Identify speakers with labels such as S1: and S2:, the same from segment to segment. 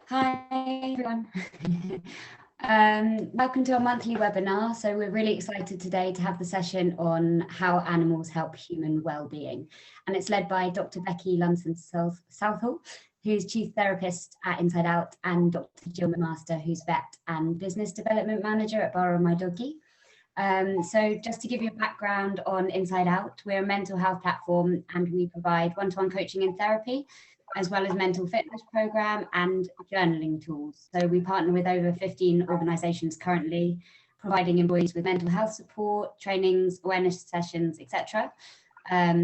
S1: Hi everyone. Welcome to our monthly webinar. So we're really excited today to have the session on how animals help human well-being. And it's led by Dr. Becky Lumsden-Southall, who's Chief Therapist at InsideOut, and Dr. Jill McMaster, who's Vet and Business Development Manager at BorrowMyDoggy. So just to give you a background on InsideOut, we're a mental health platform and we provide one-to-one coaching and therapy, as well as mental fitness program and journaling tools. So we partner with over 15 organizations currently, providing employees with mental health support, trainings, awareness sessions, etc.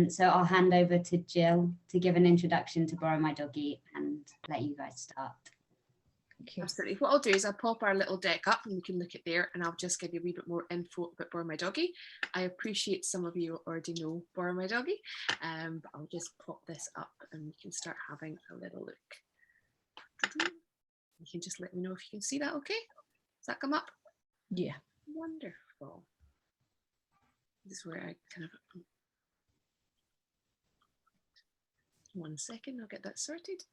S1: So I'll hand over to Jill to give an introduction to BorrowMyDoggy and let you guys start.
S2: Absolutely. What I'll do is I'll pop our little deck up and we can look at there, and I'll just give you a wee bit more info about BorrowMyDoggy. I appreciate some of you already know BorrowMyDoggy, but I'll just pop this up and we can start having a little look. You can just let me know if you can see that okay? Does that come up?
S3: Yeah.
S2: Wonderful. This is where I kind of... 1 second, I'll get that sorted.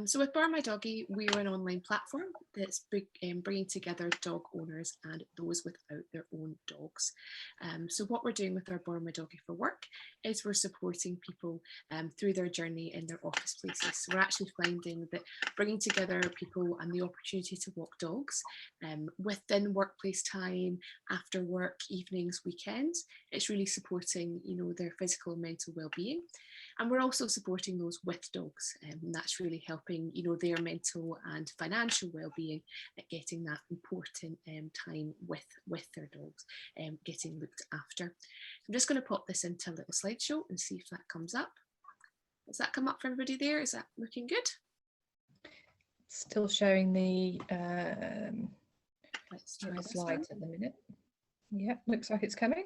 S2: So with BorrowMyDoggy, we're an online platform that's bringing together dog owners and those without their own dogs. So what we're doing with our BorrowMyDoggy for work is we're supporting people through their journey in their office places. So we're actually finding that bringing together people and the opportunity to walk dogs within workplace time, after work, evenings, weekends, it's really supporting, you know, their physical and mental well-being. And we're also supporting those with dogs, and that's really helping, you know, their mental and financial well-being at getting that important time with their dogs, getting looked after. I'm just going to pop this into a little slideshow and see if that comes up. Does that come up for everybody there? Is that looking good?
S3: Still showing the
S2: Let's try
S3: slides at the minute. Yeah, looks like it's coming.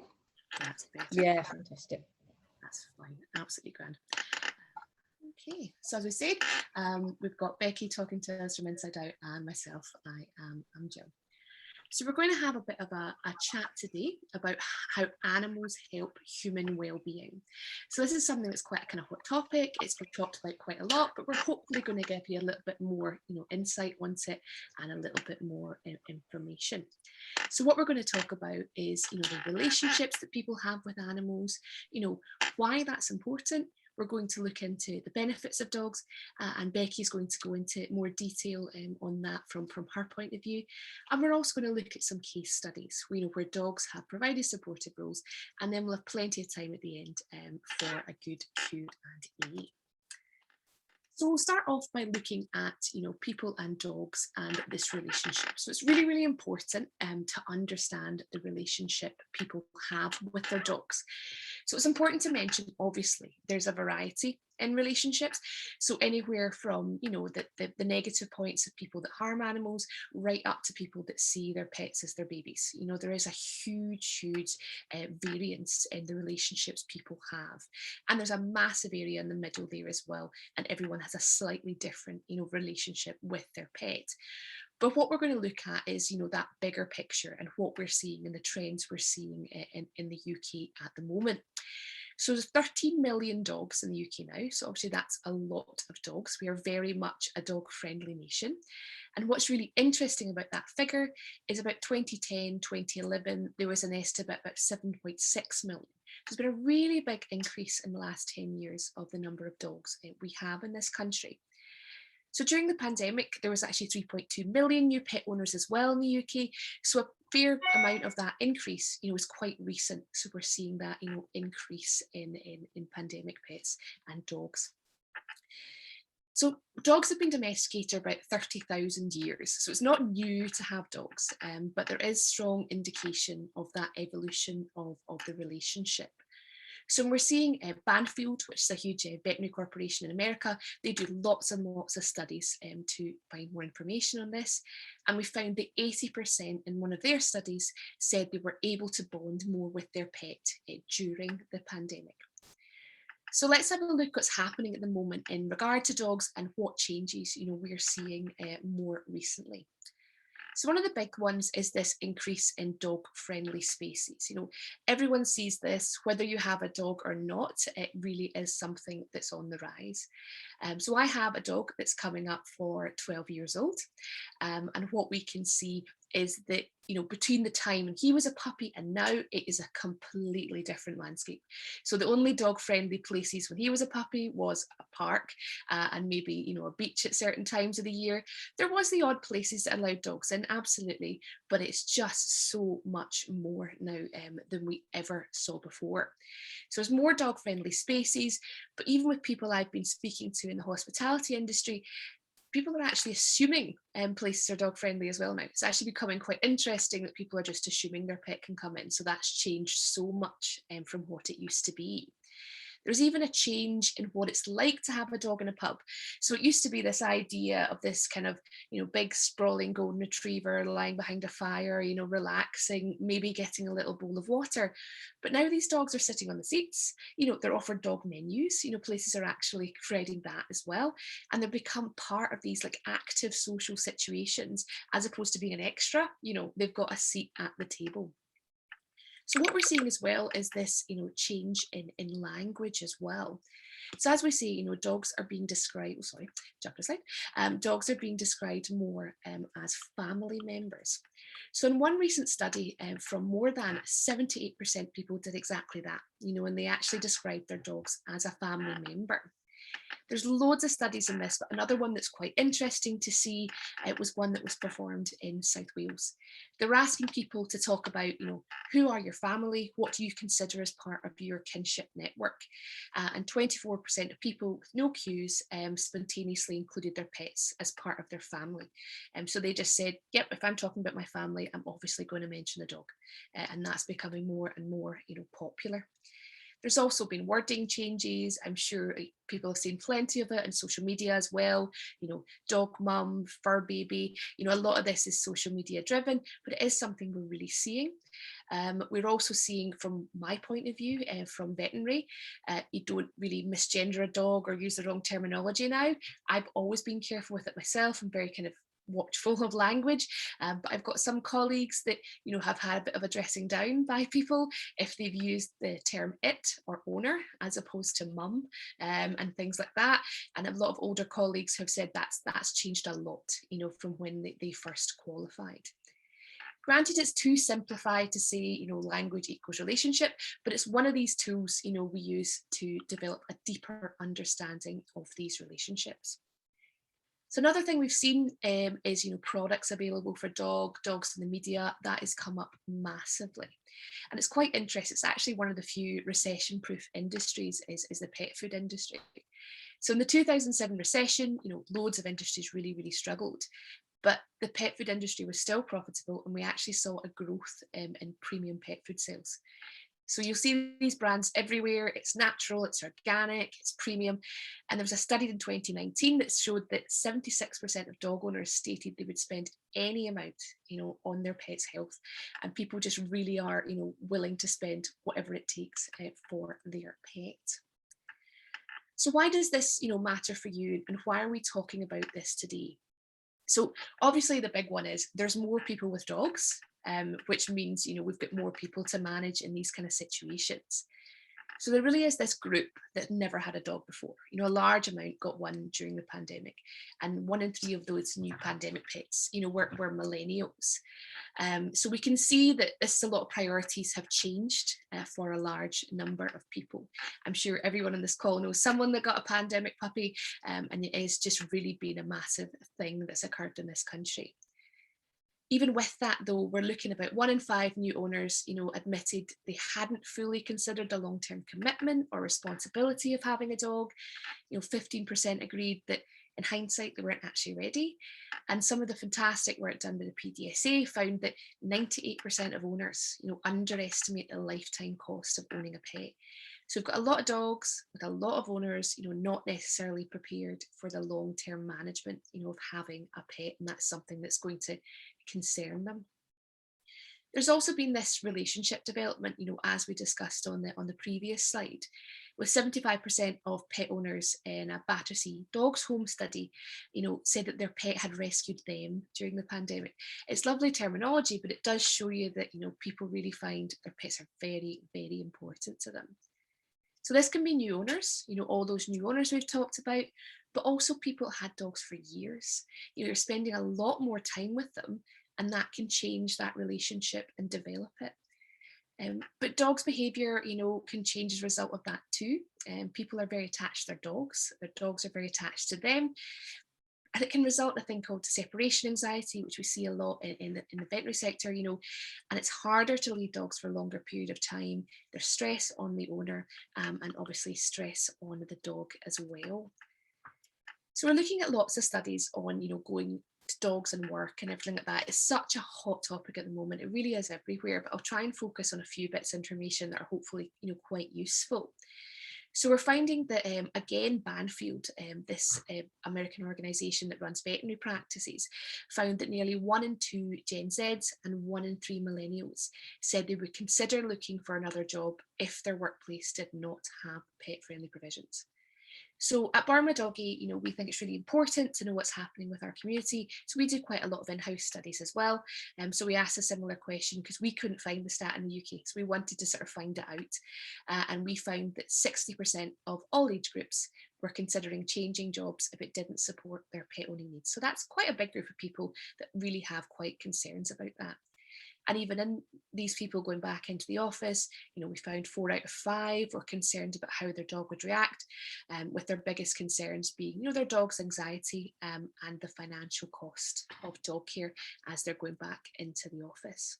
S2: That's better.
S3: Yeah, fantastic.
S2: That's fine, absolutely grand. Okay, so as we said, we've got Becky talking to us from InsideOut and myself, I'm Jill. So we're going to have a bit of a chat today about how animals help human well-being. So this is something that's quite a kind of hot topic. It's been talked about quite a lot, but we're hopefully going to give you a little bit more, you know, insight onto it and a little bit more information. So what we're going to talk about is, you know, the relationships that people have with animals, you know, why that's important. We're going to look into the benefits of dogs, and Becky's going to go into more detail on that from her point of view. And we're also going to look at some case studies, you know, where dogs have provided supportive roles, and then we'll have plenty of time at the end for a good Q&A. So we'll start off by looking at, you know, people and dogs and this relationship. So it's really, really important to understand the relationship people have with their dogs. So it's important to mention, obviously, there's a variety in relationships. So anywhere from, you know, the negative points of people that harm animals right up to people that see their pets as their babies. You know, there is a huge variance in the relationships people have. And there's a massive area in the middle there as well. And everyone has a slightly different, you know, relationship with their pet. But what we're going to look at is, you know, that bigger picture and what we're seeing and the trends we're seeing in the UK at the moment. So there's 13 million dogs in the UK now. So obviously that's a lot of dogs. We are very much a dog-friendly nation. And what's really interesting about that figure is about 2010, 2011, there was an estimate about 7.6 million. There's been a really big increase in the last 10 years of the number of dogs we have in this country. So during the pandemic, there was actually 3.2 million new pet owners as well in the UK. So a fair amount of that increase, you know, is quite recent. So we're seeing that, you know, increase in pandemic pets and dogs. So dogs have been domesticated about 30,000 years. So it's not new to have dogs, but there is strong indication of that evolution of the relationship. So we're seeing Banfield, which is a huge veterinary corporation in America. They do lots and lots of studies to find more information on this. And we found that 80% in one of their studies said they were able to bond more with their pet during the pandemic. So let's have a look what's happening at the moment in regard to dogs and what changes, you know, we're seeing more recently. So one of the big ones is this increase in dog-friendly spaces. Everyone sees this, whether you have a dog or not, it really is something that's on the rise. So I have a dog that's coming up for 12 years old. And what we can see is that, between the time he was a puppy and now, it is a completely different landscape. So the only dog-friendly places when he was a puppy was a park and maybe, a beach at certain times of the year. There was the odd places that allowed dogs in, absolutely, but it's just so much more now than we ever saw before. So there's more dog-friendly spaces, but even with people I've been speaking to in the hospitality industry, people are actually assuming places are dog friendly as well now. It's actually becoming quite interesting that people are just assuming their pet can come in. So that's changed so much from what it used to be. There's even a change in what it's like to have a dog in a pub. So it used to be this idea of this kind of, big sprawling golden retriever lying behind a fire, relaxing, maybe getting a little bowl of water. But now these dogs are sitting on the seats, they're offered dog menus, places are actually creating that as well. And they've become part of these like active social situations, as opposed to being an extra, they've got a seat at the table. So what we're seeing as well is this, change in language as well. So as we see, dogs are being described, dogs are being described more as family members. So in one recent study from more than 78% people did exactly that, and they actually described their dogs as a family member. There's loads of studies in this, but another one that's quite interesting to see, it was one that was performed in South Wales. They were asking people to talk about, who are your family? What do you consider as part of your kinship network? And 24% of people with no cues spontaneously included their pets as part of their family. So they just said, yep, if I'm talking about my family, I'm obviously going to mention the dog. And that's becoming more and more, popular. There's also been wording changes. I'm sure people have seen plenty of it on social media as well. Dog mum, fur baby. A lot of this is social media driven, but it is something we're really seeing. We're also seeing, from my point of view, from veterinary, you don't really misgender a dog or use the wrong terminology now. I've always been careful with it myself. I'm very kind of watchful of language, but I've got some colleagues that have had a bit of a dressing down by people if they've used the term it or owner as opposed to mum, and things like that. And a lot of older colleagues have said that's changed a lot, from when they first qualified. Granted, it's too simplified to say, language equals relationship, but it's one of these tools, we use to develop a deeper understanding of these relationships. So another thing we've seen is, products available for dogs in the media. That has come up massively. And it's quite interesting. It's actually one of the few recession-proof industries is the pet food industry. So in the 2007 recession, loads of industries really, really struggled. But the pet food industry was still profitable, and we actually saw a growth in premium pet food sales. So you'll see these brands everywhere. It's natural, it's organic, it's premium. And there was a study in 2019 that showed that 76% of dog owners stated they would spend any amount, on their pet's health. And people just really are, willing to spend whatever it takes for their pet. So why does this, matter for you? And why are we talking about this today? So obviously the big one is there's more people with dogs, which means, we've got more people to manage in these kind of situations. So there really is this group that never had a dog before. A large amount got one during the pandemic, and 1 in 3 of those new pandemic pets, were millennials. So we can see that a lot of priorities have changed for a large number of people. I'm sure everyone on this call knows someone that got a pandemic puppy, and it has just really been a massive thing that's occurred in this country. Even with that, though, we're looking about 1 in 5 new owners, admitted they hadn't fully considered the long-term commitment or responsibility of having a dog. 15% agreed that in hindsight, they weren't actually ready. And some of the fantastic work done by the PDSA found that 98% of owners, underestimate the lifetime cost of owning a pet. So we've got a lot of dogs with a lot of owners, not necessarily prepared for the long-term management, of having a pet, and that's something that's going to concern them. There's also been this relationship development, as we discussed on the previous slide, with 75% of pet owners in a Battersea Dogs Home study, said that their pet had rescued them during the pandemic. It's lovely terminology, but it does show you that, people really find their pets are very, very important to them. So this can be new owners, all those new owners we've talked about, but also people had dogs for years. You're spending a lot more time with them, and that can change that relationship and develop it. But dogs' behaviour, can change as a result of that too. People are very attached to their dogs are very attached to them. And it can result in a thing called separation anxiety, which we see a lot in the veterinary sector, and it's harder to leave dogs for a longer period of time. There's stress on the owner and obviously stress on the dog as well. So we're looking at lots of studies on, going to dogs and work and everything like that. It's such a hot topic at the moment. It really is everywhere, but I'll try and focus on a few bits of information that are hopefully, quite useful. So we're finding that, again, Banfield, this American organisation that runs veterinary practices, found that nearly 1 in 2 Gen Zs and 1 in 3 millennials said they would consider looking for another job if their workplace did not have pet-friendly provisions. So at BorrowMyDoggy, we think it's really important to know what's happening with our community. So we do quite a lot of in-house studies as well. So we asked a similar question because we couldn't find the stat in the UK. So we wanted to sort of find it out. And we found that 60% of all age groups were considering changing jobs if it didn't support their pet owning needs. So that's quite a big group of people that really have quite concerns about that. And even in these people going back into the office, we found 4 out of 5 were concerned about how their dog would react, with their biggest concerns being, their dog's anxiety and the financial cost of dog care as they're going back into the office.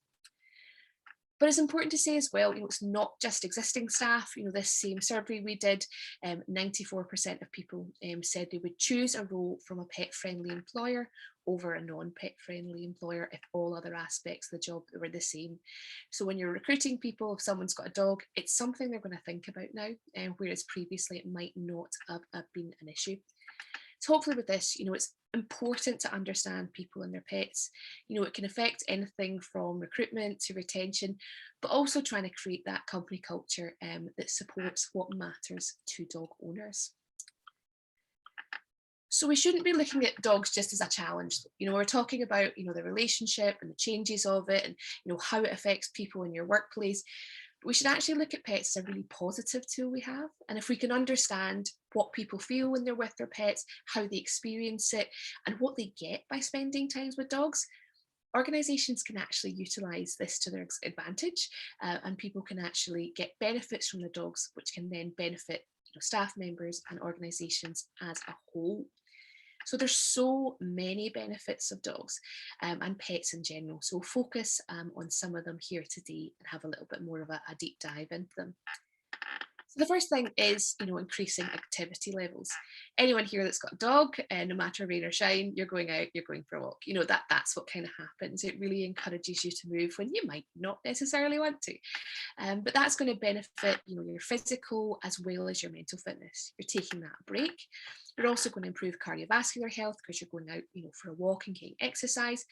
S2: But it's important to say as well, it's not just existing staff. This same survey we did, 94% of people said they would choose a role from a pet-friendly employer over a non-pet-friendly employer if all other aspects of the job were the same. So when you're recruiting people, if someone's got a dog, it's something they're going to think about now, whereas previously it might not have been an issue. So hopefully with this, it's important to understand people and their pets. It can affect anything from recruitment to retention, but also trying to create that company culture that supports what matters to dog owners. So we shouldn't be looking at dogs just as a challenge. We're talking about, the relationship and the changes of it and, how it affects people in your workplace. But we should actually look at pets as a really positive tool we have. And if we can understand what people feel when they're with their pets, how they experience it, and what they get by spending time with dogs, organisations can actually utilise this to their advantage, and people can actually get benefits from the dogs, which can then benefit staff members and organisations as a whole. So there's so many benefits of dogs and pets in general. So we'll focus on some of them here today and have a little bit more of a deep dive into them. So the first thing is, increasing activity levels. Anyone here that's got a dog, no matter rain or shine, you're going out, you're going for a walk. That's what kind of happens. It really encourages you to move when you might not necessarily want to. But that's going to benefit, your physical as well as your mental fitness. You're taking that break. You're also going to improve cardiovascular health because you're going out, for a walk and getting exercise.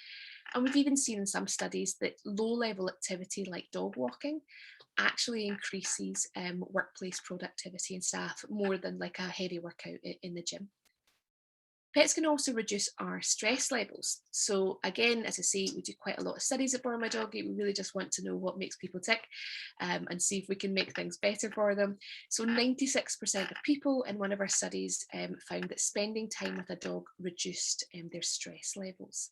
S2: And we've even seen in some studies that low-level activity like dog walking actually increases workplace productivity in staff more than like a heavy workout in the gym. Pets can also reduce our stress levels. So again, as I say, we do quite a lot of studies at BorrowMyDoggy. We really just want to know what makes people tick and see if we can make things better for them. So 96% of people in one of our studies found that spending time with a dog reduced their stress levels.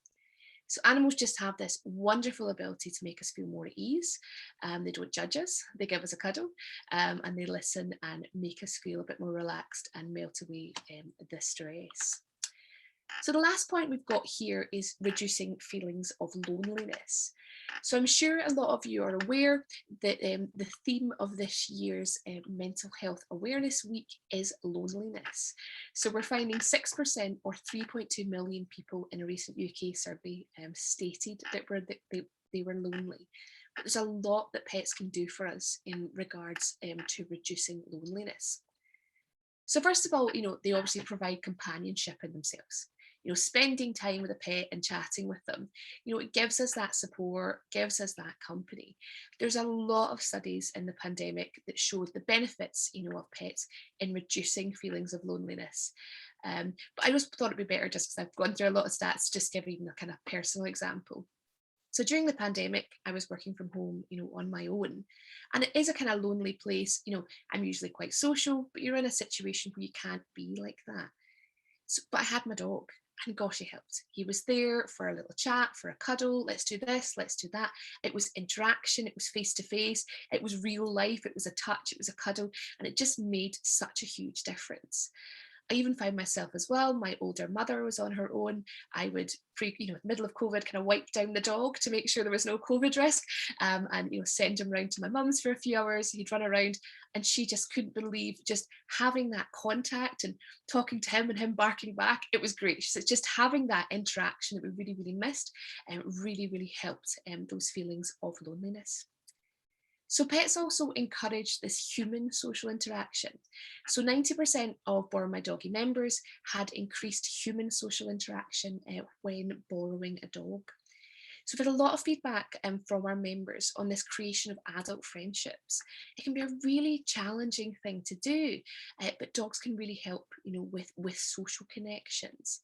S2: So animals just have this wonderful ability to make us feel more at ease. They don't judge us, they give us a cuddle, and they listen and make us feel a bit more relaxed and melt away the stress. So the last point we've got here is reducing feelings of loneliness. So I'm sure a lot of you are aware that the theme of this year's Mental Health Awareness Week is loneliness. So we're finding 6% or 3.2 million people in a recent UK survey stated that they were lonely. But there's a lot that pets can do for us in regards to reducing loneliness. So first of all, they obviously provide companionship in themselves. You know, spending time with a pet and chatting with them, you know, it gives us that support, gives us that company. There's a lot of studies in the pandemic that showed the benefits, you know, of pets in reducing feelings of loneliness. But I just thought it'd be better, just because I've gone through a lot of stats, just giving a kind of personal example. So during the pandemic, I was working from home, you know, on my own. And it is a kind of lonely place. You know, I'm usually quite social, but you're in a situation where you can't be like that. So, but I had my dog, and gosh, he helped. He was there for a little chat, for a cuddle. Let's do this, let's do that. It was interaction, it was face to face, it was real life, it was a touch, it was a cuddle, and it just made such a huge difference. I even found myself as well, my older mother was on her own. I would, middle of COVID, kind of wipe down the dog to make sure there was no COVID risk, and, you know, send him around to my mum's for a few hours. He'd run around, and she just couldn't believe just having that contact and talking to him and him barking back. It was great. So just having that interaction that we really, really missed, and really, really helped those feelings of loneliness. So pets also encourage this human social interaction. So 90% of BorrowMyDoggy members had increased human social interaction when borrowing a dog. So we've had a lot of feedback from our members on this creation of adult friendships. It can be a really challenging thing to do, but dogs can really help, you know, with social connections.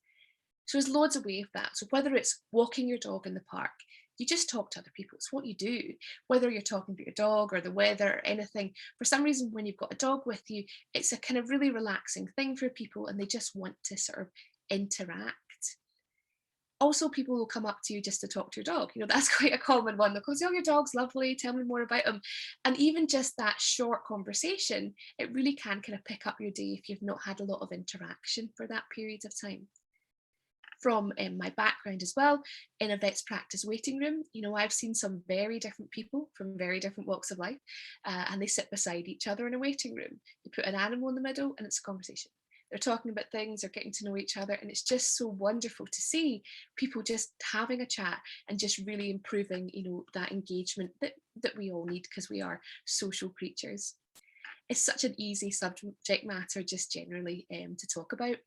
S2: So there's loads of ways of that. So whether it's walking your dog in the park, you just talk to other people. It's what you do. Whether you're talking to your dog or the weather or anything, for some reason, when you've got a dog with you, it's a kind of really relaxing thing for people, and they just want to sort of interact. Also, people will come up to you just to talk to your dog. You know, that's quite a common one. They'll go, oh, your dog's lovely, tell me more about him. And even just that short conversation, it really can kind of pick up your day if you've not had a lot of interaction for that period of time. From my background as well, in a vet's practice waiting room, you know, I've seen some very different people from very different walks of life, and they sit beside each other in a waiting room. You put an animal in the middle and it's a conversation. They're talking about things, they're getting to know each other, and it's just so wonderful to see people just having a chat and just really improving, you know, that engagement that we all need, because we are social creatures. It's such an easy subject matter just generally to talk about.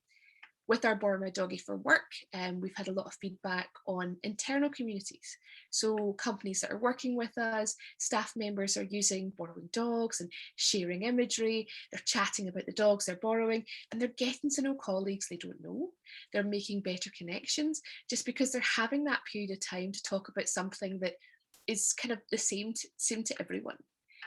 S2: With our BorrowMyDoggy for work, we've had a lot of feedback on internal communities. So companies that are working with us, staff members are using borrowing dogs and sharing imagery. They're chatting about the dogs they're borrowing, and they're getting to know colleagues they don't know. They're making better connections just because they're having that period of time to talk about something that is kind of the same to everyone.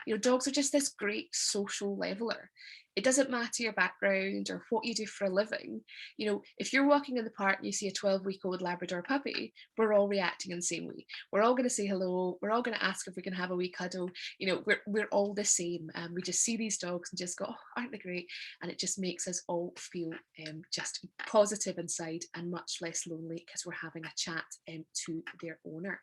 S2: You know, dogs are just this great social leveler. It doesn't matter your background or what you do for a living. You know, if you're walking in the park and you see a 12-week-old Labrador puppy, we're all reacting in the same way. We're all going to say hello. We're all going to ask if we can have a wee cuddle. You know, we're all the same. We just see these dogs and just go, oh, aren't they great? And it just makes us all feel just positive inside and much less lonely because we're having a chat to their owner.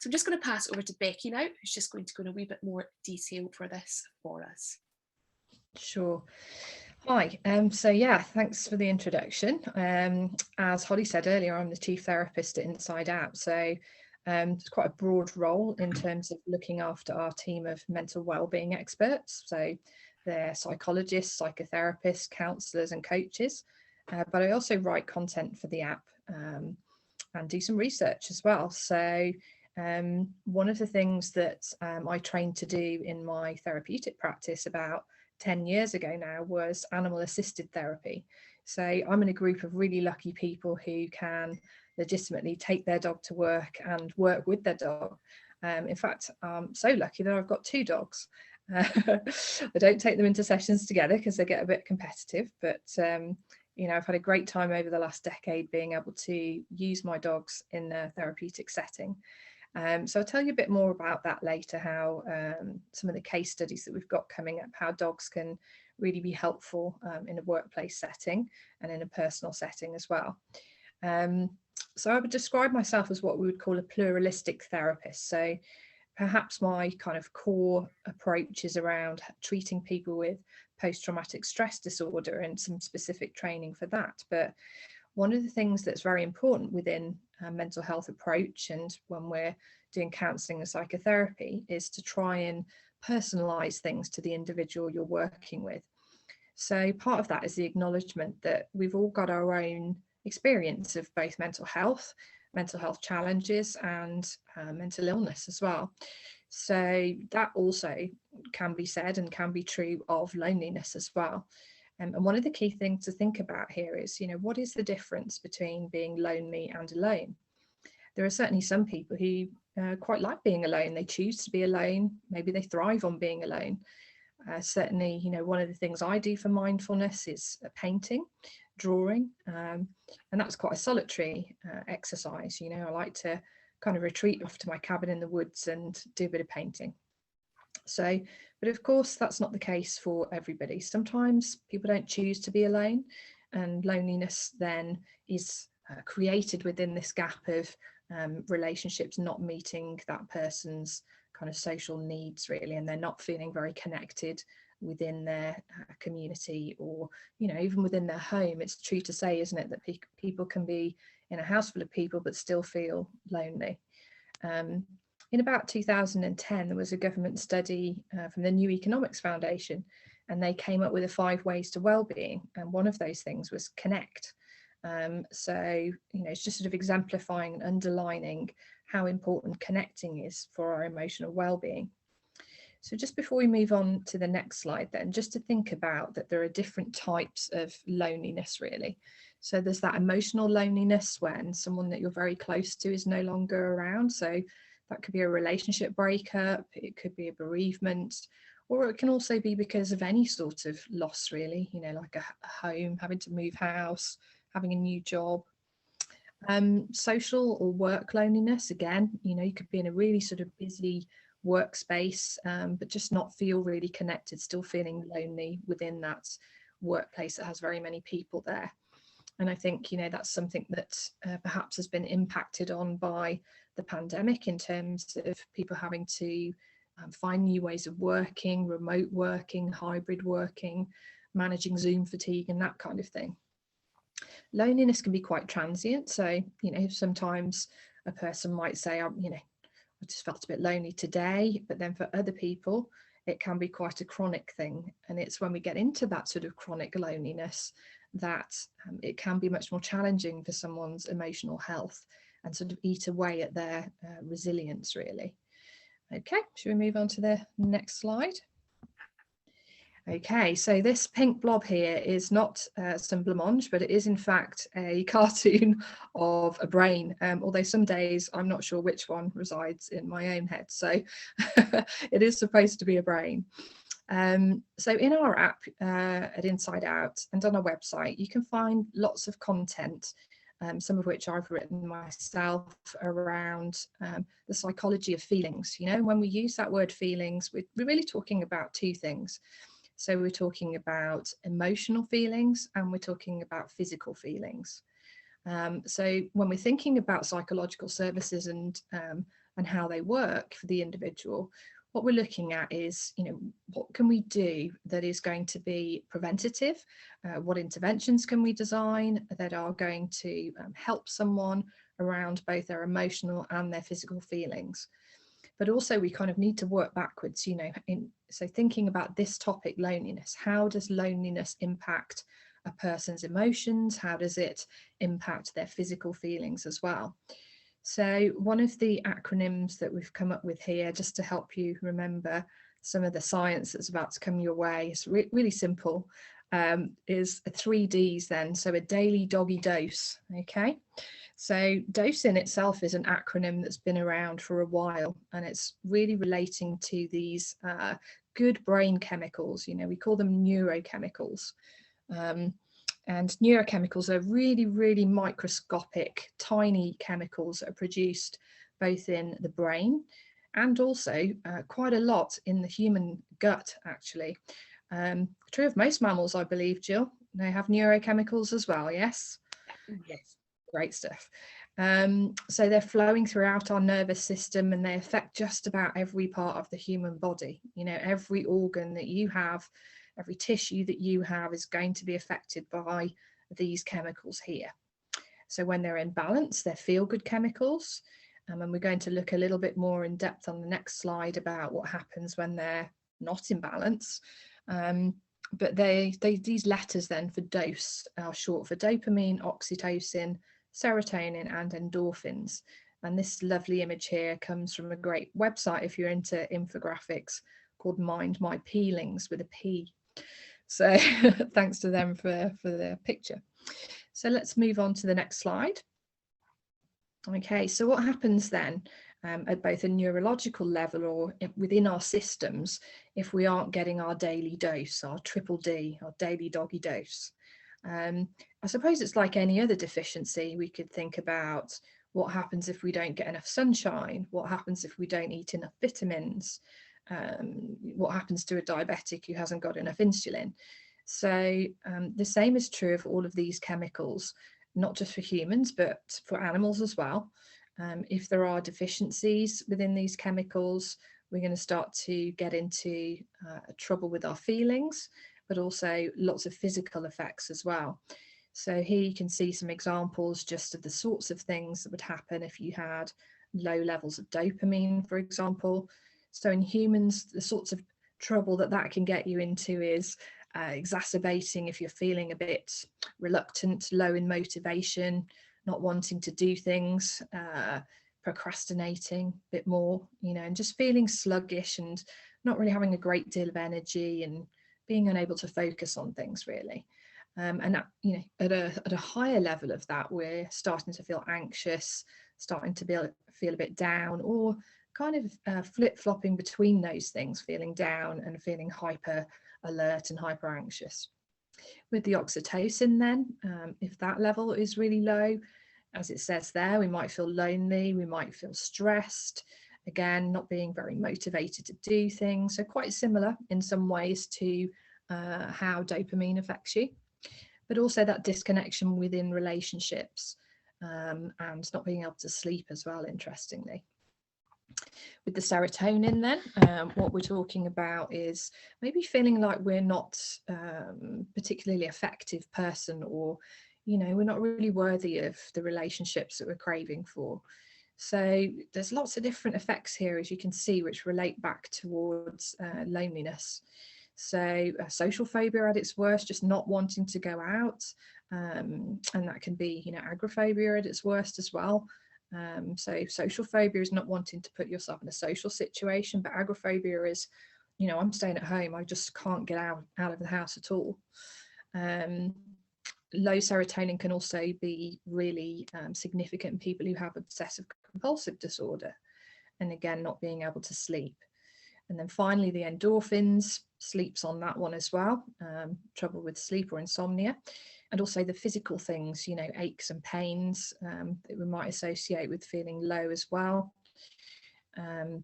S2: So I'm just going to pass over to Becky now, who's just going to go in a wee bit more detail for this for us.
S3: Sure. Hi. So yeah, thanks for the introduction. As Holly said earlier, I'm the chief therapist at InsideOut. So it's quite a broad role in terms of looking after our team of mental wellbeing experts. So they're psychologists, psychotherapists, counsellors and coaches. But I also write content for the app and do some research as well. So one of the things that I trained to do in my therapeutic practice about 10 years ago now was animal assisted therapy. So I'm in a group of really lucky people who can legitimately take their dog to work and work with their dog. In fact, I'm so lucky that I've got 2 dogs. I don't take them into sessions together because they get a bit competitive, but you know, I've had a great time over the last decade being able to use my dogs in a therapeutic setting. So I'll tell you a bit more about that later, how some of the case studies that we've got coming up, how dogs can really be helpful in a workplace setting and in a personal setting as well. So I would describe myself as what we would call a pluralistic therapist. So perhaps my kind of core approach is around treating people with post-traumatic stress disorder and some specific training for that. But one of the things that's very important within a mental health approach and when we're doing counselling and psychotherapy is to try and personalise things to the individual you're working with. So part of that is the acknowledgement that we've all got our own experience of both mental health challenges, and mental illness as well. So that also can be said and can be true of loneliness as well. And one of the key things to think about here is, what is the difference between being lonely and alone? There are certainly some people who quite like being alone. They choose to be alone. Maybe they thrive on being alone. Certainly, one of the things I do for mindfulness is painting, drawing, and that's quite a solitary exercise. I like to kind of retreat off to my cabin in the woods and do a bit of painting. So, but of course, that's not the case for everybody. Sometimes people don't choose to be alone, and loneliness then is created within this gap of relationships not meeting that person's kind of social needs, really, and they're not feeling very connected within their community, or even within their home. It's true to say, isn't it, that people can be in a house full of people but still feel lonely. In about 2010, there was a government study from the New Economics Foundation, and they came up with 5 ways to well-being, and one of those things was connect. So it's just sort of exemplifying and underlining how important connecting is for our emotional well-being. So just before we move on to the next slide, then, just to think about that there are different types of loneliness, really. So there's that emotional loneliness when someone that you're very close to is no longer around. So that could be a relationship breakup, it could be a bereavement, or it can also be because of any sort of loss, really, like a home, having to move house, having a new job. Social or work loneliness, again, you could be in a really sort of busy workspace, but just not feel really connected, still feeling lonely within that workplace that has very many people there. And I think, that's something that perhaps has been impacted on by the pandemic, in terms of people having to find new ways of working, remote working, hybrid working, managing Zoom fatigue and that kind of thing. Loneliness can be quite transient. So, sometimes a person might say, I just felt a bit lonely today, but then for other people, it can be quite a chronic thing. And it's when we get into that sort of chronic loneliness that it can be much more challenging for someone's emotional health and sort of eat away at their resilience, really. Okay, should we move on to the next slide? Okay, so this pink blob here is not some blancmange, but it is in fact a cartoon of a brain, although some days I'm not sure which one resides in my own head, so it is supposed to be a brain. So in our app at InsideOut and on our website, you can find lots of content, some of which I've written myself, around the psychology of feelings. When we use that word feelings, we're really talking about 2 things. So we're talking about emotional feelings and we're talking about physical feelings. So when we're thinking about psychological services and how they work for the individual, what we're looking at is, what can we do that is going to be preventative? What interventions can we design that are going to help someone around both their emotional and their physical feelings? But also we kind of need to work backwards, so thinking about this topic, loneliness, how does loneliness impact a person's emotions? How does it impact their physical feelings as well? So one of the acronyms that we've come up with here, just to help you remember some of the science that's about to come your way, it's really simple, is 3 Ds then. So a daily doggy dose, okay? So dose in itself is an acronym that's been around for a while, and it's really relating to these good brain chemicals. We call them neurochemicals. And neurochemicals are really, really microscopic, tiny chemicals that are produced both in the brain and also quite a lot in the human gut, actually. True of most mammals, I believe, Jill. They have neurochemicals as well, yes? Yes. Great stuff. So they're flowing throughout our nervous system, and they affect just about every part of the human body. Every organ that you have, every tissue that you have is going to be affected by these chemicals here. So when they're in balance, they're feel-good chemicals. And we're going to look a little bit more in depth on the next slide about what happens when they're not in balance. But these letters then for dose are short for dopamine, oxytocin, serotonin, and endorphins. And this lovely image here comes from a great website if you're into infographics, called Mind My Peelings with a P. So thanks to them for the picture. So let's move on to the next slide. Okay, so what happens then at both a neurological level or within our systems if we aren't getting our daily dose, our triple D, our daily doggy dose? I suppose it's like any other deficiency. We could think about what happens if we don't get enough sunshine, what happens if we don't eat enough vitamins, what happens to a diabetic who hasn't got enough insulin. So the same is true of all of these chemicals, not just for humans, but for animals as well. If there are deficiencies within these chemicals, we're going to start to get into trouble with our feelings, but also lots of physical effects as well. So here you can see some examples just of the sorts of things that would happen if you had low levels of dopamine, for example. So in humans, the sorts of trouble that can get you into is exacerbating if you're feeling a bit reluctant, low in motivation, not wanting to do things, procrastinating a bit more, and just feeling sluggish and not really having a great deal of energy and being unable to focus on things really. And at a higher level of that, we're starting to feel anxious, starting to feel a bit down, or kind of flip-flopping between those things, feeling down and feeling hyper alert and hyper anxious. With the oxytocin then, if that level is really low, as it says there, we might feel lonely, we might feel stressed, again, not being very motivated to do things. So quite similar in some ways to how dopamine affects you, but also that disconnection within relationships and not being able to sleep as well, interestingly. With the serotonin then, what we're talking about is maybe feeling like we're not particularly effective person, or we're not really worthy of the relationships that we're craving for. So there's lots of different effects here, as you can see, which relate back towards loneliness. So social phobia at its worst, just not wanting to go out, and that can be agoraphobia at its worst as well. So social phobia is not wanting to put yourself in a social situation, but agoraphobia is, I'm staying at home, I just can't get out of the house at all. Low serotonin can also be really significant in people who have obsessive compulsive disorder, and again, not being able to sleep. And then finally, the endorphins, sleep's on that one as well, trouble with sleep or insomnia. And also the physical things, aches and pains that we might associate with feeling low as well,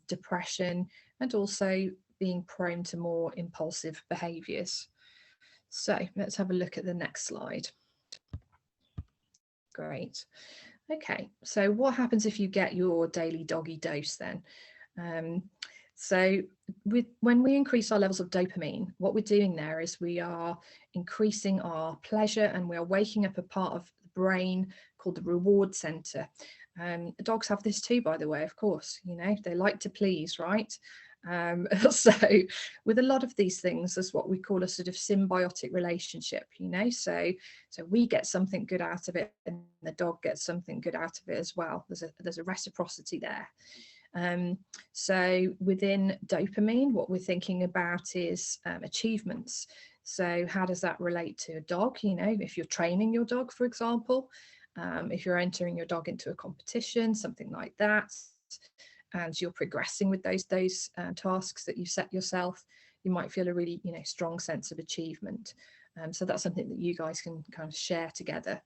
S3: depression, and also being prone to more impulsive behaviours. So let's have a look at the next slide. Great. Okay, so what happens if you get your daily doggy dose then? So when we increase our levels of dopamine, what we're doing there is we are increasing our pleasure, and we are waking up a part of the brain called the reward center. Dogs have this too, by the way, of course, they like to please, right? So with a lot of these things, there's what we call a sort of symbiotic relationship, so we get something good out of it and the dog gets something good out of it as well. There's a reciprocity there. So within dopamine, what we're thinking about is achievements. So how does that relate to a dog? If you're training your dog, for example, if you're entering your dog into a competition, something like that, and you're progressing with those tasks that you set yourself, you might feel a really strong sense of achievement. So that's something that you guys can kind of share together.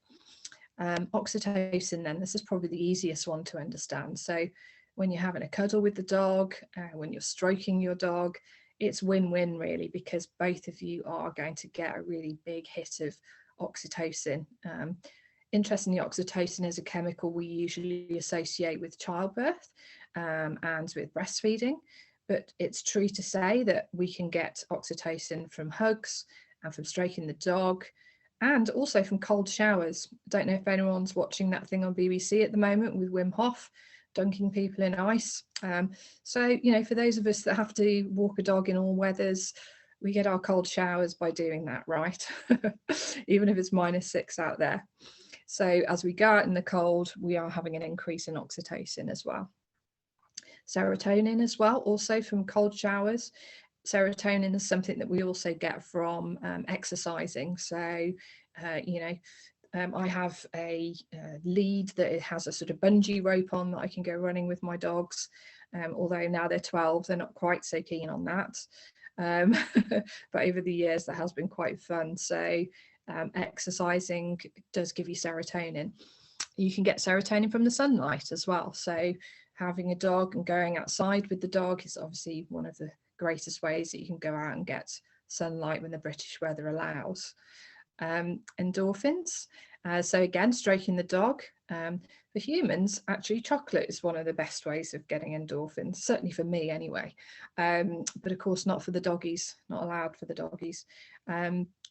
S3: Oxytocin then, this is probably the easiest one to understand. So when you're having a cuddle with the dog, when you're stroking your dog, it's win-win really, because both of you are going to get a really big hit of oxytocin. Interestingly, oxytocin is a chemical we usually associate with childbirth and with breastfeeding, but it's true to say that we can get oxytocin from hugs and from stroking the dog, and also from cold showers. I don't know if anyone's watching that thing on BBC at the moment with Wim Hof dunking people in ice. So for those of us that have to walk a dog in all weathers, we get our cold showers by doing that, right? Even if it's -6 out there. So as we go out in the cold, we are having an increase in oxytocin as well. Serotonin as well, also from cold showers. Serotonin is something that we also get from exercising. So, I have a lead that it has a sort of bungee rope on that I can go running with my dogs. Although now they're 12, they're not quite so keen on that. But over the years, that has been quite fun. So exercising does give you serotonin. You can get serotonin from the sunlight as well. So having a dog and going outside with the dog is obviously one of the greatest ways that you can go out and get sunlight when the British weather allows. Endorphins. So again, stroking the dog. For humans, actually, chocolate is one of the best ways of getting endorphins, certainly for me anyway. But of course, not for the doggies, not allowed for the doggies.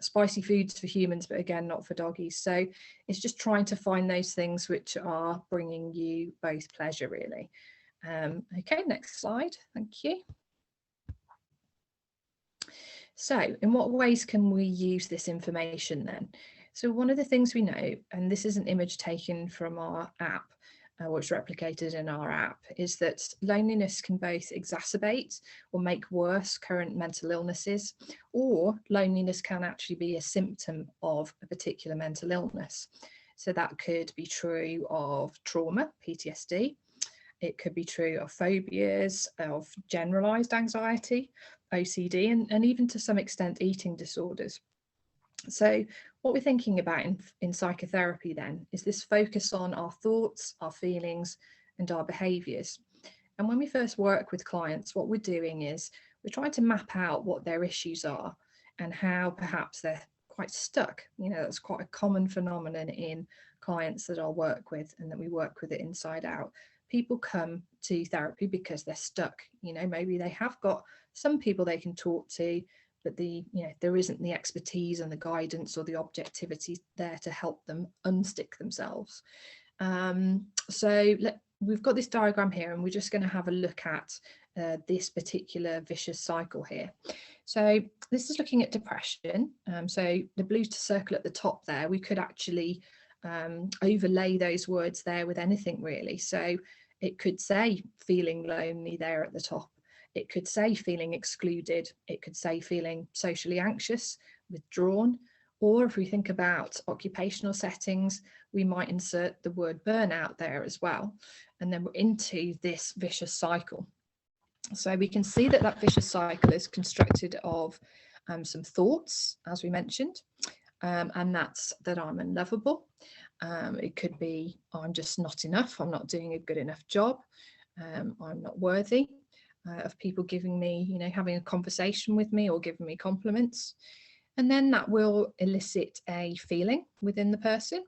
S3: Spicy foods for humans, but again, not for doggies. So it's just trying to find those things which are bringing you both pleasure, really. Okay, next slide. Thank you. So in what ways can we use this information then? So one of the things we know, and this is an image taken from our app, which replicated in our app, is that loneliness can both exacerbate or make worse current mental illnesses, or loneliness can actually be a symptom of a particular mental illness. So that could be true of trauma, PTSD. It could be true of phobias, of generalized anxiety, OCD, and even to some extent eating disorders. So what we're thinking about in psychotherapy then is this focus on our thoughts, our feelings, and our behaviours. And when we first work with clients, what we're doing is we're trying to map out what their issues are and how perhaps they're quite stuck. You know, that's quite a common phenomenon in clients that I'll work with and that we work with at InsideOut. People come to therapy because they're stuck. You know, maybe they have got some people they can talk to, but there isn't the expertise and the guidance or the objectivity there to help them unstick themselves. We've got this diagram here, and we're just going to have a look at this particular vicious cycle here. So this is looking at depression. So the blue circle at the top there, we could actually overlay those words there with anything really. So it could say feeling lonely there at the top. It could say feeling excluded. It could say feeling socially anxious, withdrawn. Or if we think about occupational settings, we might insert the word burnout there as well. And then we're into this vicious cycle. So we can see that that vicious cycle is constructed of some thoughts, as we mentioned, and that's that I'm unlovable. It could be I'm just not enough. I'm not doing a good enough job. I'm not worthy of people giving me, having a conversation with me or giving me compliments. And then that will elicit a feeling within the person.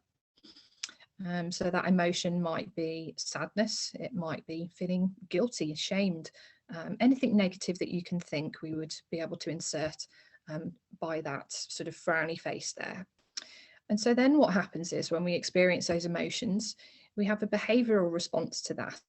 S3: So that emotion might be sadness. It might be feeling guilty, ashamed, anything negative that you can think, we would be able to insert by that sort of frowny face there. And so then what happens is when we experience those emotions, we have a behavioural response to that.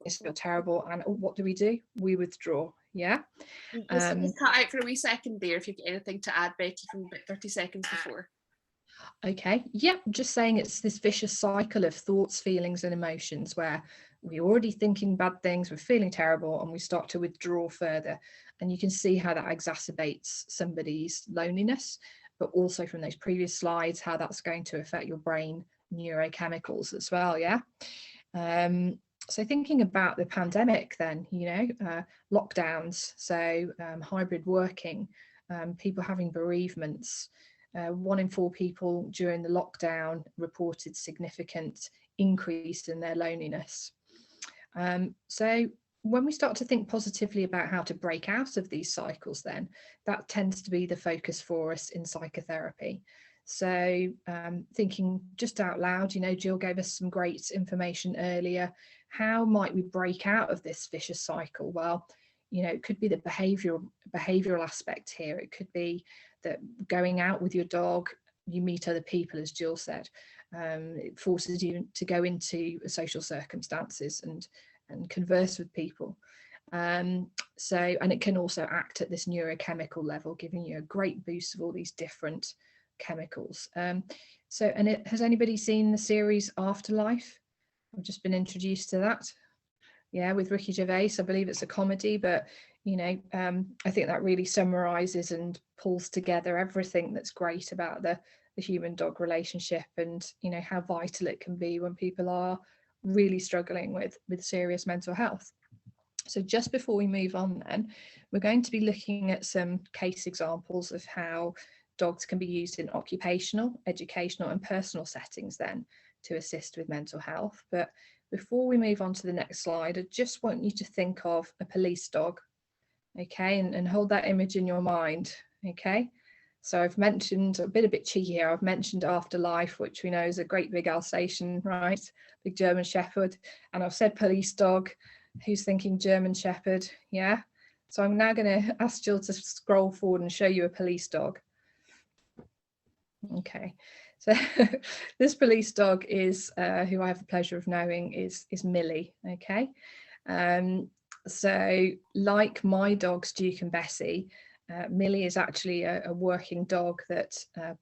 S3: It's feel terrible, and what do? We withdraw. Yeah.
S2: Just cut out for a wee second there if you've got anything to add, Becky, from about 30 seconds before.
S3: Okay, yeah, just saying it's this vicious cycle of thoughts, feelings and emotions where we're already thinking bad things, we're feeling terrible, and we start to withdraw further. And you can see how that exacerbates somebody's loneliness, but also from those previous slides, how that's going to affect your brain neurochemicals as well, yeah? So thinking about the pandemic then, lockdowns, so hybrid working, people having bereavements, 1 in 4 people during the lockdown reported significant increase in their loneliness. So when we start to think positively about how to break out of these cycles, then that tends to be the focus for us in psychotherapy. So thinking just out loud, you know, Jill gave us some great information earlier. How might we break out of this vicious cycle? Well, you know, it could be the behavioral aspect here. It could be that going out with your dog, you meet other people, as Jill said. It forces you to go into social circumstances and converse with people. And it can also act at this neurochemical level, giving you a great boost of all these different chemicals. Has anybody seen the series Afterlife? I've just been introduced to that. Yeah, with Ricky Gervais. I believe it's a comedy, but you know, I think that really summarizes and pulls together everything that's great about the human dog relationship, and you know how vital it can be when people are really struggling with serious mental health. So just before we move on then, we're going to be looking at some case examples of how dogs can be used in occupational, educational and personal settings then to assist with mental health. But before we move on to the next slide, I just want you to think of a police dog, okay, and hold that image in your mind, okay? So I've mentioned, a bit cheeky here, I've mentioned Afterlife, which we know is a great big Alsatian, right? Big German Shepherd. And I've said police dog. Who's thinking German Shepherd? Yeah. So I'm now going to ask Jill to scroll forward and show you a police dog. Okay. So this police dog is, who I have the pleasure of knowing, is Millie. Okay. So like my dogs, Duke and Bessie, Millie is actually a working dog that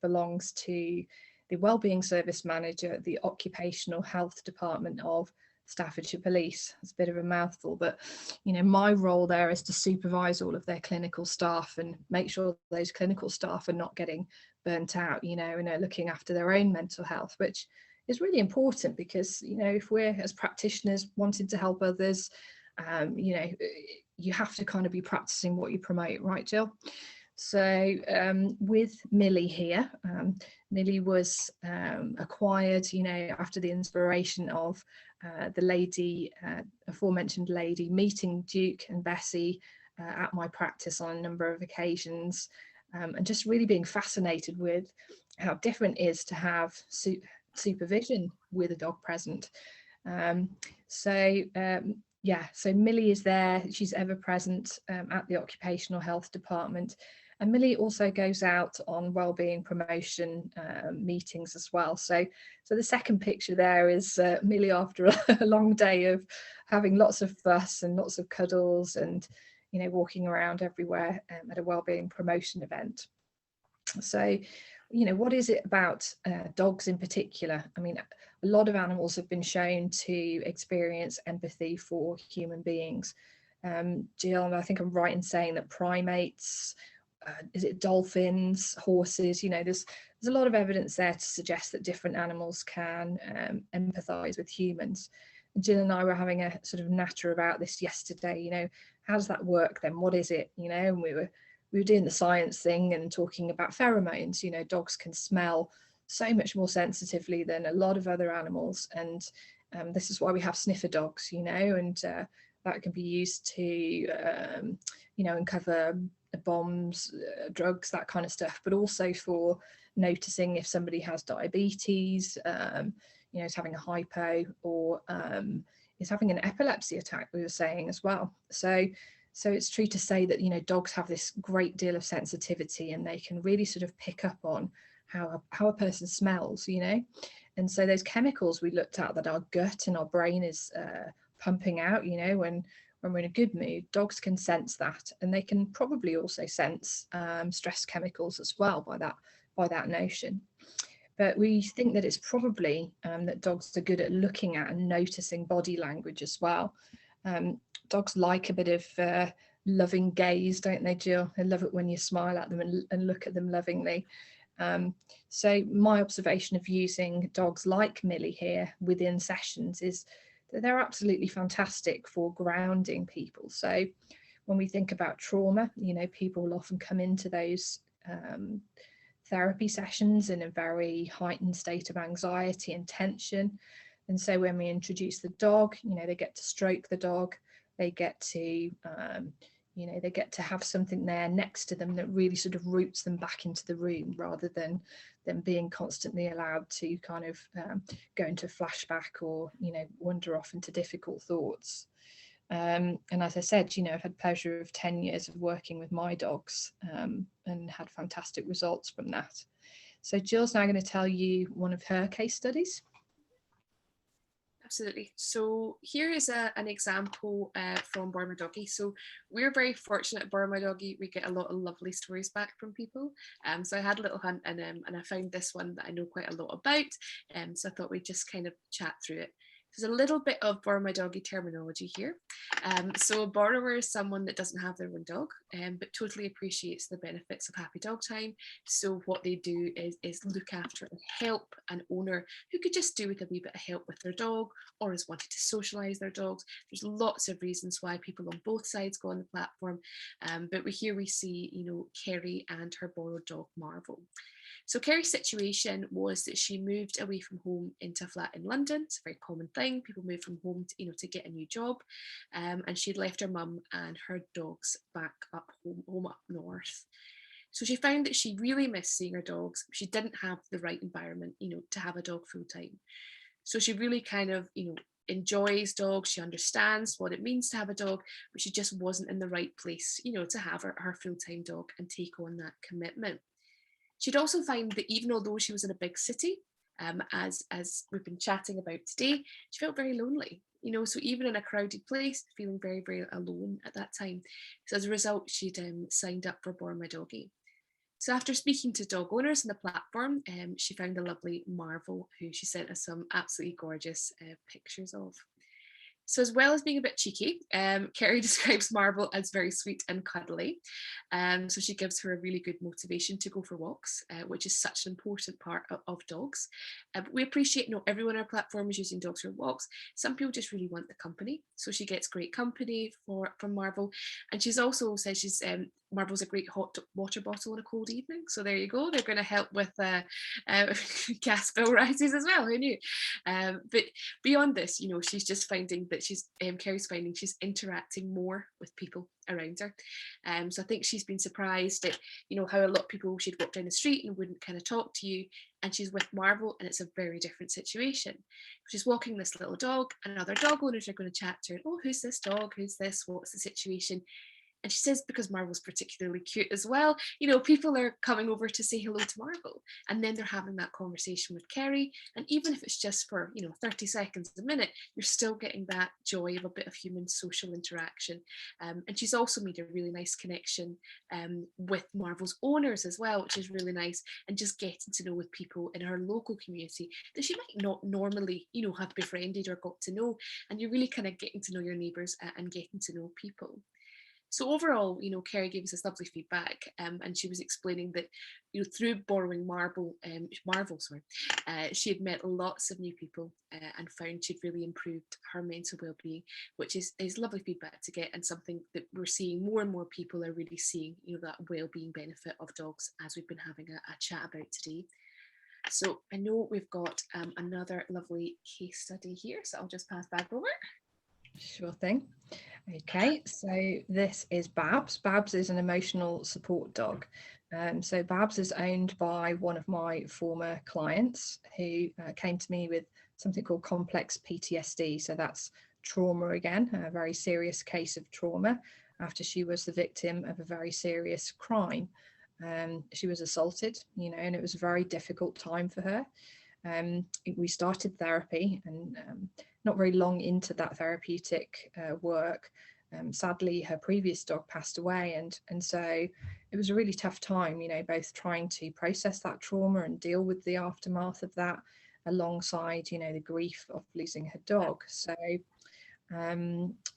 S3: belongs to the Wellbeing Service Manager at the Occupational Health Department of Staffordshire Police. It's a bit of a mouthful, but you know, my role there is to supervise all of their clinical staff and make sure those clinical staff are not getting burnt out, you know, and are looking after their own mental health, which is really important because, you know, if we're as practitioners wanting to help others, you know, you have to kind of be practicing what you promote, right, Jill? So with Millie here, Millie was acquired, you know, after the inspiration of the lady, aforementioned lady, meeting Duke and Bessie at my practice on a number of occasions, and just really being fascinated with how different it is to have supervision with a dog present. Yeah, so Millie is there, she's ever present at the Occupational Health Department. And Millie also goes out on wellbeing promotion meetings as well. So the second picture there is Millie after a long day of having lots of fuss and lots of cuddles and, you know, walking around everywhere at a wellbeing promotion event. So, you know, what is it about dogs in particular? I mean, a lot of animals have been shown to experience empathy for human beings. Jill, I think I'm right in saying that primates, is it dolphins, horses, you know, there's a lot of evidence there to suggest that different animals can empathize with humans. And Jill and I were having a sort of natter about this yesterday, you know, how does that work then? What is it, you know? And we were doing the science thing and talking about pheromones. You know, dogs can smell so much more sensitively than a lot of other animals, and this is why we have sniffer dogs, you know, and that can be used to you know, uncover bombs, drugs, that kind of stuff, but also for noticing if somebody has diabetes, you know, is having a hypo, or is having an epilepsy attack, we were saying as well. So it's true to say that, you know, dogs have this great deal of sensitivity, and they can really sort of pick up on how a person smells, you know. And so those chemicals we looked at that our gut and our brain is pumping out, you know, when we're in a good mood, dogs can sense that, and they can probably also sense stress chemicals as well by that notion. But we think that it's probably that dogs are good at looking at and noticing body language as well. Dogs like a bit of loving gaze, don't they, Jill? They love it when you smile at them and look at them lovingly. So my observation of using dogs like Millie here within sessions is that they're absolutely fantastic for grounding people. So when we think about trauma, you know, people will often come into those therapy sessions in a very heightened state of anxiety and tension. And so when we introduce the dog, you know, they get to stroke the dog, they get to, you You know, they get to have something there next to them that really sort of roots them back into the room, rather than them being constantly allowed to kind of go into flashback or, you know, wander off into difficult thoughts. And as I said, you know, I've had pleasure of 10 years of working with my dogs, and had fantastic results from that. So Jill's now going to tell you one of her case studies.
S2: Absolutely. So here is an example from BorrowMyDoggy. So we're very fortunate at BorrowMyDoggy. We get a lot of lovely stories back from people. So I had a little hunt, and I found this one that I know quite a lot about. So I thought we'd just kind of chat through it. There's a little bit of BorrowMyDoggy terminology here. So a borrower is someone that doesn't have their own dog, but totally appreciates the benefits of happy dog time. So what they do is look after and help an owner who could just do with a wee bit of help with their dog, or is wanting to socialise their dogs. There's lots of reasons why people on both sides go on the platform. But we see, you know, Kerry and her borrowed dog Marvel. So Kerry's situation was that she moved away from home into a flat in London. It's a very common thing. People move from home to, you know, to get a new job. And she'd left her mum and her dogs back up home up north. So she found that she really missed seeing her dogs. She didn't have the right environment, you know, to have a dog full time. So she really kind of, you know, enjoys dogs. She understands what it means to have a dog, but she just wasn't in the right place, you know, to have her full-time dog and take on that commitment. She'd also find that even although she was in a big city, as we've been chatting about today, she felt very lonely. You know, so even in a crowded place, feeling very, very alone at that time. So as a result, she'd signed up for BorrowMyDoggy. So after speaking to dog owners on the platform, she found a lovely Marvel, who she sent us some absolutely gorgeous pictures of. So as well as being a bit cheeky, Kerry describes Marvel as very sweet and cuddly. So she gives her a really good motivation to go for walks, which is such an important part of dogs. But we appreciate not everyone on our platform is using dogs for walks. Some people just really want the company. So she gets great company from Marvel. And she's also said she's Marvel's a great hot water bottle on a cold evening. So there you go. They're going to help with gas bill rises as well. Who knew? But beyond this, you know, she's just finding that Kerry's finding she's interacting more with people around her. So I think she's been surprised at, you know, how a lot of people, she'd walk down the street and wouldn't kind of talk to you, and she's with Marvel and it's a very different situation. She's walking this little dog and other dog owners are going to chat to her. Oh, who's this dog? Who's this? What's the situation? And she says because Marvel's particularly cute as well, you know, people are coming over to say hello to Marvel, and then they're having that conversation with Kerry. And even if it's just for, you know, 30 seconds, a minute, you're still getting that joy of a bit of human social interaction. And she's also made a really nice connection with Marvel's owners as well, which is really nice. And just getting to know with people in her local community that she might not normally, you know, have befriended or got to know. And you're really kind of getting to know your neighbours and getting to know people. So overall, you know, Kerry gave us this lovely feedback, and she was explaining that, you know, through borrowing Marvel, she had met lots of new people and found she'd really improved her mental well-being, which is lovely feedback to get, and something that we're seeing more and more people are really seeing, you know, that well-being benefit of dogs, as we've been having a chat about today. So I know we've got another lovely case study here, so I'll just pass back over.
S3: Sure thing. Okay, so this is Babs. Babs is an emotional support dog. So Babs is owned by one of my former clients who came to me with something called complex PTSD. So that's trauma again, a very serious case of trauma after she was the victim of a very serious crime. She was assaulted, you know, and it was a very difficult time for her. We started therapy, and not very long into that therapeutic work, sadly her previous dog passed away, and so it was a really tough time, you know, both trying to process that trauma and deal with the aftermath of that alongside, you know, the grief of losing her dog. So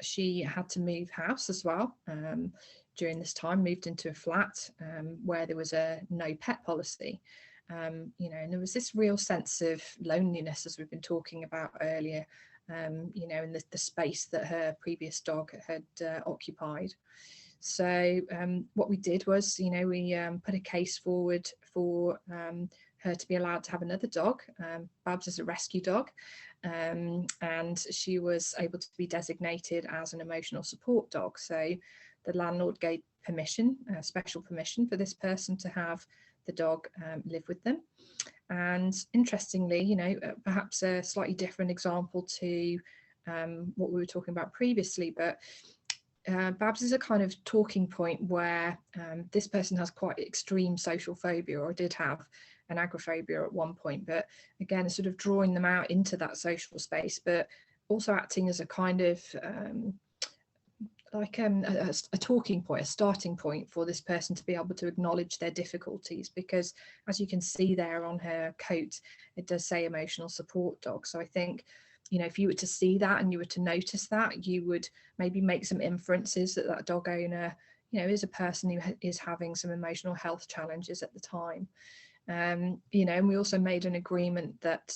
S3: she had to move house as well. During this time, moved into a flat where there was a no pet policy. You know, and there was this real sense of loneliness, as we've been talking about earlier, you know, in the space that her previous dog had occupied. So what we did was, you know, we put a case forward for her to be allowed to have another dog. Babs is a rescue dog, and she was able to be designated as an emotional support dog. So the landlord gave permission, special permission for this person to have the dog live with them. And interestingly, you know, perhaps a slightly different example to what we were talking about previously, but Babs is a kind of talking point where this person has quite extreme social phobia, or did have an agoraphobia at one point, but again, sort of drawing them out into that social space, but also acting as a kind of like a talking point, a starting point for this person to be able to acknowledge their difficulties, because as you can see there on her coat, it does say emotional support dog. So I think, you know, if you were to see that and you were to notice that, you would maybe make some inferences that that dog owner, you know, is a person who is having some emotional health challenges at the time. You know, and we also made an agreement that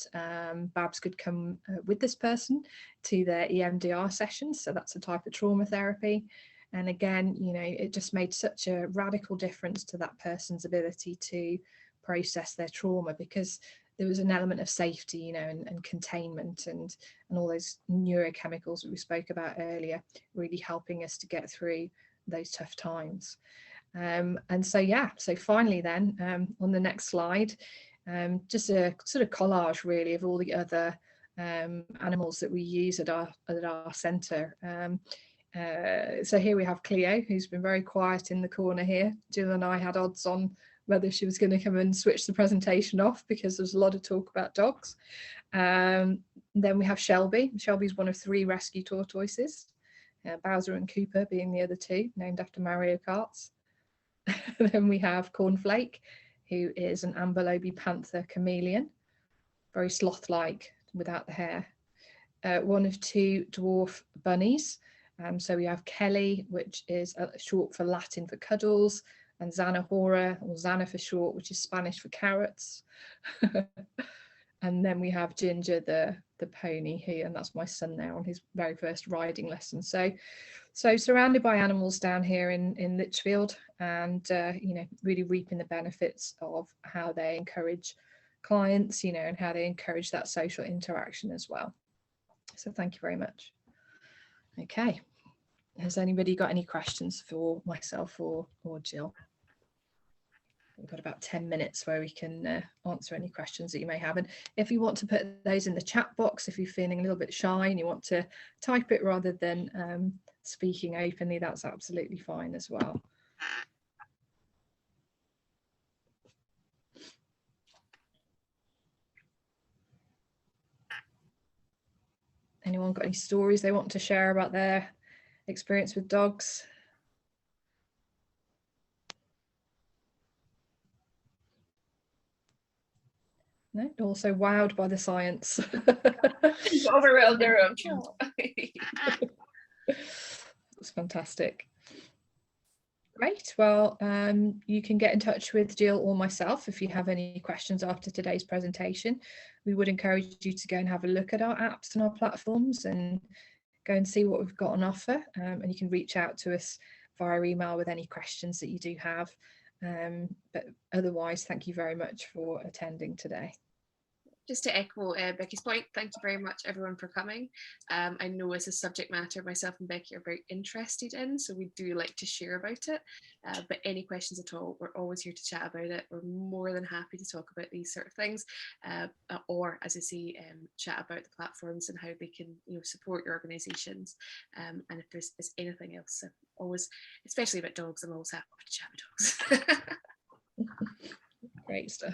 S3: Babs could come with this person to their EMDR sessions. So that's a type of trauma therapy. And again, you know, it just made such a radical difference to that person's ability to process their trauma, because there was an element of safety, you know, and containment and all those neurochemicals that we spoke about earlier, really helping us to get through those tough times. And so, yeah, so finally then, on the next slide, just a sort of collage really of all the other animals that we use at our centre. So here we have Cleo, who's been very quiet in the corner here. Jill and I had odds on whether she was going to come and switch the presentation off, because there's a lot of talk about dogs. Then we have Shelby. Shelby's one of 3 rescue tortoises, Bowser and Cooper being the other 2, named after Mario Karts. Then we have Cornflake, who is an amber-lobie panther chameleon, very sloth-like without the hair. One of 2 dwarf bunnies. So we have Kelly, which is short for Latin for cuddles, and Zanahora, or Zana for short, which is Spanish for carrots. And then we have Ginger, the pony here, and that's my son now on his very first riding lesson. So surrounded by animals down here in Lichfield, and you know, really reaping the benefits of how they encourage clients, you know, and how they encourage that social interaction as well. So thank you very much. Okay, has anybody got any questions for myself or Jill? We've got about 10 minutes where we can answer any questions that you may have. And if you want to put those in the chat box, if you're feeling a little bit shy and you want to type it rather than speaking openly, that's absolutely fine as well. Anyone got any stories they want to share about their experience with dogs? No, also wowed by the science.
S2: Overwhelmed their own.
S3: That's fantastic. Great. Well, you can get in touch with Jill or myself if you have any questions after today's presentation. We would encourage you to go and have a look at our apps and our platforms and go and see what we've got on offer. And you can reach out to us via email with any questions that you do have. But otherwise, thank you very much for attending today.
S2: Just to echo Becky's point, thank you very much everyone for coming. I know it's a subject matter myself and Becky are very interested in, so we do like to share about it. But any questions at all, we're always here to chat about it. We're more than happy to talk about these sort of things, or as I say, chat about the platforms and how they can, you know, support your organisations. And if there's anything else, always, especially about dogs, I'm always happy to chat about dogs.
S3: Great stuff.